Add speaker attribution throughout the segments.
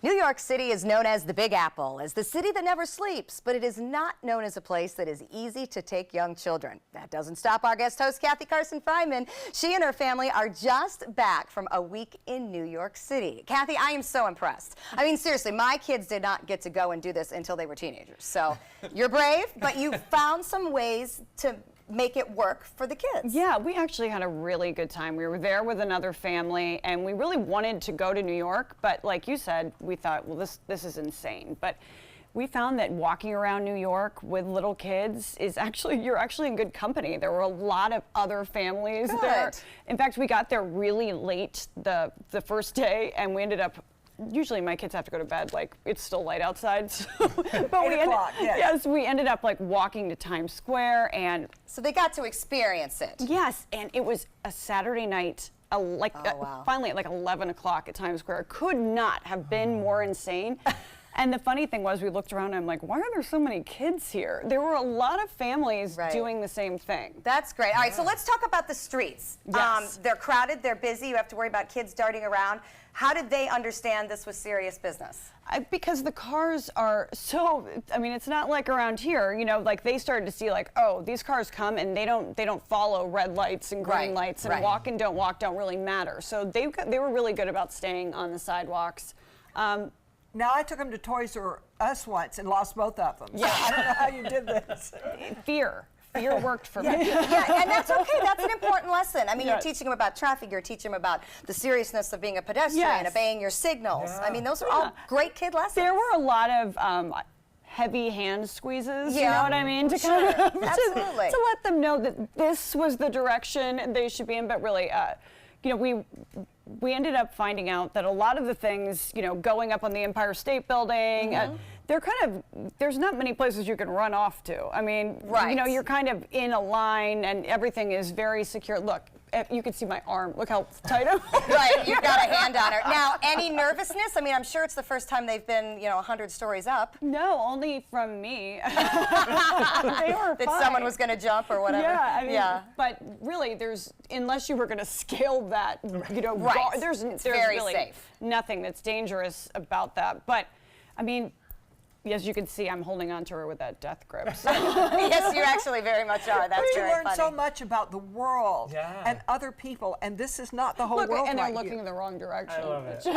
Speaker 1: New York City is known as the Big Apple, as the city that never sleeps, but it is not known as a place that is easy to take young children. That doesn't stop our guest host, Kathy Carson-Fryman. She and her family are just back from a week in New York City. Kathy, I am so impressed. I mean, seriously, my kids did not get to go and do this until they were teenagers. So you're brave, but you found some ways to make it work for the kids.
Speaker 2: Yeah, we actually had a really good time. We were there with another family, and we really wanted to go to New York, but like you said, we thought, well, this is insane. But we found that walking around New York with little kids is actually, you're actually in good company. There were a lot of other families there. In fact, we got there really late the first day, and we ended up, usually my kids have to go to bed, like it's still light outside. So, but we ended up like walking to Times Square, and
Speaker 1: so they got to experience it.
Speaker 2: Yes, and it was a Saturday night, finally at like 11 o'clock at Times Square. It could not have been more insane. And the funny thing was, we looked around and I'm like, why are there so many kids here? There were a lot of families doing the same thing.
Speaker 1: That's great. All right, so let's talk about the streets.
Speaker 2: Yes.
Speaker 1: They're crowded, they're busy, you have to worry about kids darting around. How did they understand this was serious business?
Speaker 2: Because the cars are so, I mean, it's not like around here, you know, like they started to see like, oh, these cars come and they don't follow red lights and green lights, and walk and don't walk don't really matter. So they were really good about staying on the sidewalks.
Speaker 3: Now, I took them to Toys R Us once and lost both of them. Yeah. I don't know how you did this.
Speaker 2: Fear worked for me.
Speaker 1: Yeah, and that's okay. That's an important lesson. I mean, you're teaching them about traffic. You're teaching them about the seriousness of being a pedestrian, obeying your signals. I mean, those are all great kid lessons.
Speaker 2: There were a lot of heavy hand squeezes, you know what I mean? To kind of
Speaker 1: absolutely.
Speaker 2: To let them know that this was the direction they should be in. But really, you know, we ended up finding out that a lot of the things, you know, going up on the Empire State Building, they're kind of, there's not many places you can run off to. I mean, you know, you're kind of in a line and everything is very secure. Look, you can see my arm. Look how tight I'm
Speaker 1: Right, you've got a hand on her. Now, any nervousness? I mean, I'm sure it's the first time they've been, you know, 100 stories up.
Speaker 2: No, only from me. They were
Speaker 1: that fine. Someone was going to jump or whatever.
Speaker 2: Yeah, I mean, but really, unless you were going to scale that, you know, there's
Speaker 1: very
Speaker 2: really
Speaker 1: safe.
Speaker 2: Nothing that's dangerous about that. But, I mean, as you can see, I'm holding on to her with that death grip. So.
Speaker 1: Yes, you actually very much are. That's
Speaker 3: you
Speaker 1: very
Speaker 3: learn
Speaker 1: funny.
Speaker 3: so much about the world and other people, and this is not the whole world.
Speaker 2: And they're looking in the wrong direction.
Speaker 4: I love it. There's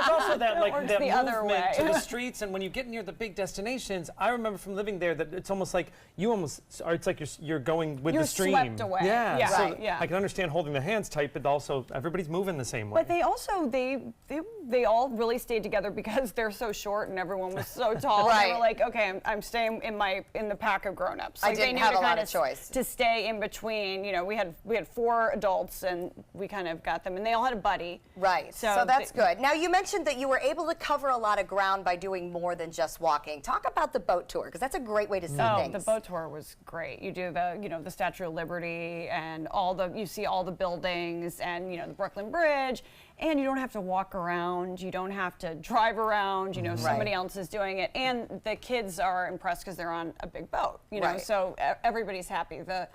Speaker 4: also that that movement to the streets, and when you get near the big destinations, I remember from living there that it's almost like it's like you're going with the stream.
Speaker 2: You're swept away.
Speaker 4: Yeah, so
Speaker 2: yeah.
Speaker 4: I can understand holding the hands tight, but also everybody's moving the same way.
Speaker 2: But they also they all really stayed together because they're so short and everyone was so tall. They were like, okay, I'm staying in the pack of grown-ups. Like,
Speaker 1: I didn't have a lot of choice
Speaker 2: to stay in between. You know, we had 4 adults and we kind of got them, and they all had a buddy.
Speaker 1: Right. So that's good. Now, you mentioned that you were able to cover a lot of ground by doing more than just walking. Talk about the boat tour, because that's a great way to see things.
Speaker 2: The boat tour was great. You do the Statue of Liberty and you see all the buildings and, you know, the Brooklyn Bridge. And you don't have to walk around. You don't have to drive around. You know, somebody else is doing it. And the kids are impressed because they're on a big boat. You know, so everybody's happy. The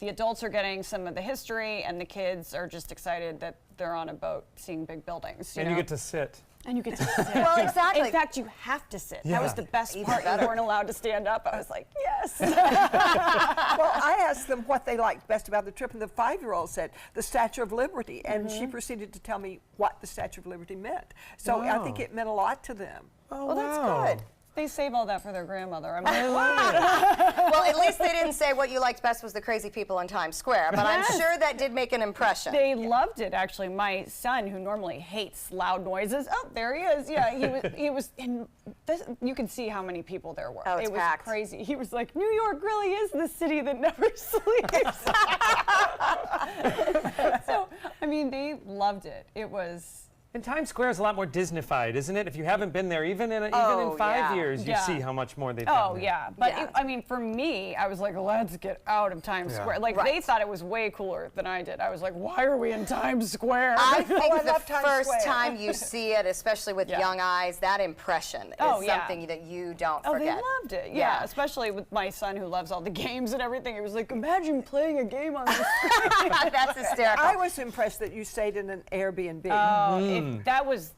Speaker 2: adults are getting some of the history, and the kids are just excited that they're on a boat seeing big buildings.
Speaker 4: You get to sit.
Speaker 2: And you get to sit.
Speaker 1: Well, exactly.
Speaker 2: In fact, you have to sit. That was the best part. You weren't allowed to stand up. I was like, yes.
Speaker 3: Well, I asked them what they liked best about the trip, and the 5-year-old said the Statue of Liberty, and she proceeded to tell me what the Statue of Liberty meant. So I think it meant a lot to them.
Speaker 1: Oh, well, that's good.
Speaker 2: They save all that for their grandmother. I mean,
Speaker 1: well, at least they didn't say what you liked best was the crazy people in Times Square, but I'm sure that did make an impression.
Speaker 2: They loved it, actually. My son, who normally hates loud noises, oh, there he is. Yeah, he was in this, you can see how many people there were.
Speaker 1: Oh, it's packed.
Speaker 2: Crazy. He was like, New York really is the city that never sleeps. So, I mean, they loved it. It was...
Speaker 4: And Times Square is a lot more Disney-fied, isn't it? If you haven't been there, even in 5 years, you see how much more they've done.
Speaker 2: Oh, yeah. But I mean, for me, I was like, let's get out of Times Square. Like, they thought it was way cooler than I did. I was like, why are we in Times Square?
Speaker 1: I think the first time you see it, especially with young eyes, that impression is something that you don't forget.
Speaker 2: Oh, they loved it. Yeah, especially with my son who loves all the games and everything. It was like, imagine playing a game on the screen.
Speaker 1: That's hysterical.
Speaker 3: I was impressed that you stayed in an Airbnb.
Speaker 2: That was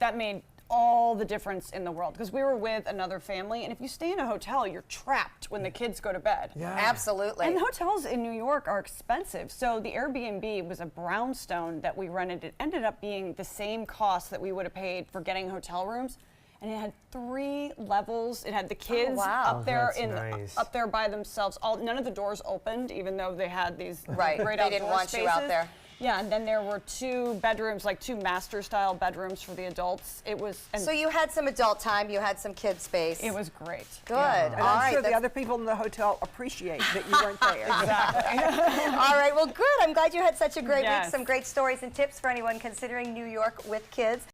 Speaker 2: that made all the difference in the world, because we were with another family, and if you stay in a hotel, you're trapped when the kids go to bed.
Speaker 4: Yeah.
Speaker 1: Absolutely.
Speaker 2: And the hotels in New York are expensive. So the Airbnb was a brownstone that we rented. It ended up being the same cost that we would have paid for getting hotel rooms. And it had 3 levels. It had the kids
Speaker 1: wow.
Speaker 2: up there
Speaker 4: that's nice.
Speaker 2: up there by themselves. None of the doors opened, even though they had these
Speaker 1: Right.
Speaker 2: great
Speaker 1: They
Speaker 2: outdoor
Speaker 1: didn't want
Speaker 2: spaces.
Speaker 1: you out there.
Speaker 2: Yeah, and then there were 2 bedrooms, like 2 master-style bedrooms for the adults. It was. And
Speaker 1: So you had some adult time, you had some kid space.
Speaker 2: it was great.
Speaker 1: Good.
Speaker 3: And
Speaker 1: All
Speaker 3: I'm
Speaker 1: right.
Speaker 3: sure the
Speaker 1: that's-
Speaker 3: other people in the hotel appreciate that you weren't there.
Speaker 1: All right. Well, good. I'm glad you had such a great week.
Speaker 2: Yes.
Speaker 1: Some great stories and tips for anyone considering New York with kids.